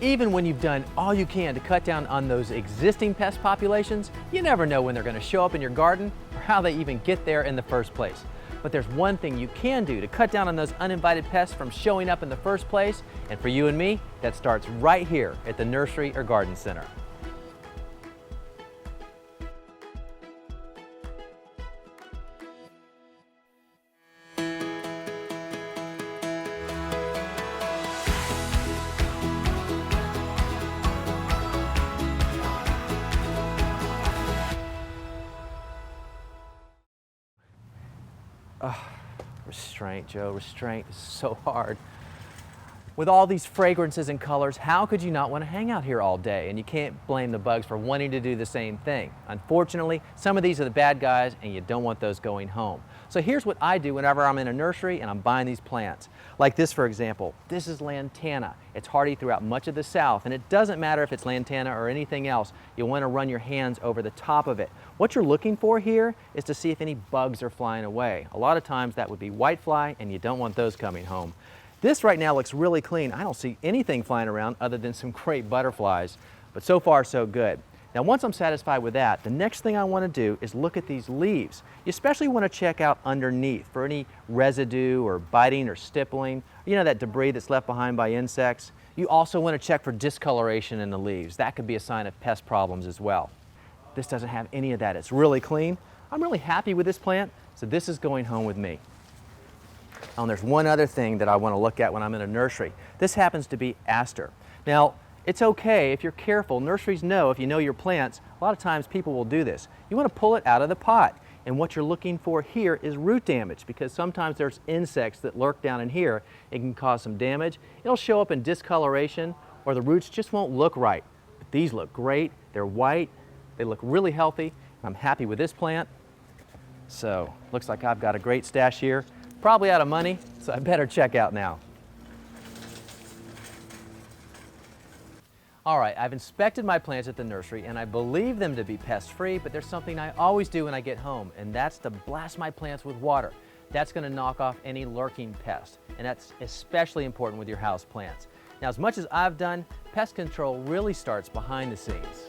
Even when you've done all you can to cut down on those existing pest populations, you never know when they're going to show up in your garden or how they even get there in the first place. But there's one thing you can do to cut down on those uninvited pests from showing up in the first place, and for you and me, that starts right here at the nursery or garden center. Restraint, Joe, restraint is so hard. With all these fragrances and colors, how could you not want to hang out here all day? And you can't blame the bugs for wanting to do the same thing. Unfortunately, some of these are the bad guys and you don't want those going home. So here's what I do whenever I'm in a nursery and I'm buying these plants. Like this, for example. This is lantana. It's hardy throughout much of the South, and it doesn't matter if it's lantana or anything else. You'll want to run your hands over the top of it. What you're looking for here is to see if any bugs are flying away. A lot of times that would be whitefly, and you don't want those coming home. This right now looks really clean. I don't see anything flying around other than some great butterflies, but so far so good. Now once I'm satisfied with that, the next thing I want to do is look at these leaves. You especially want to check out underneath for any residue or biting or stippling, you know, that debris that's left behind by insects. You also want to check for discoloration in the leaves. That could be a sign of pest problems as well. This doesn't have any of that. It's really clean. I'm really happy with this plant, so this is going home with me. Oh, and there's one other thing that I want to look at when I'm in a nursery. This happens to be aster. Now, it's okay if you're careful. Nurseries know, if you know your plants, a lot of times people will do this. You want to pull it out of the pot. And what you're looking for here is root damage, because sometimes there's insects that lurk down in here. It can cause some damage. It'll show up in discoloration, or the roots just won't look right. But these look great. They're white. They look really healthy. I'm happy with this plant. So, looks like I've got a great stash here. Probably out of money, so I better check out now. All right, I've inspected my plants at the nursery and I believe them to be pest-free, but there's something I always do when I get home, and that's to blast my plants with water. That's going to knock off any lurking pests, and that's especially important with your house plants. Now, as much as I've done, pest control really starts behind the scenes.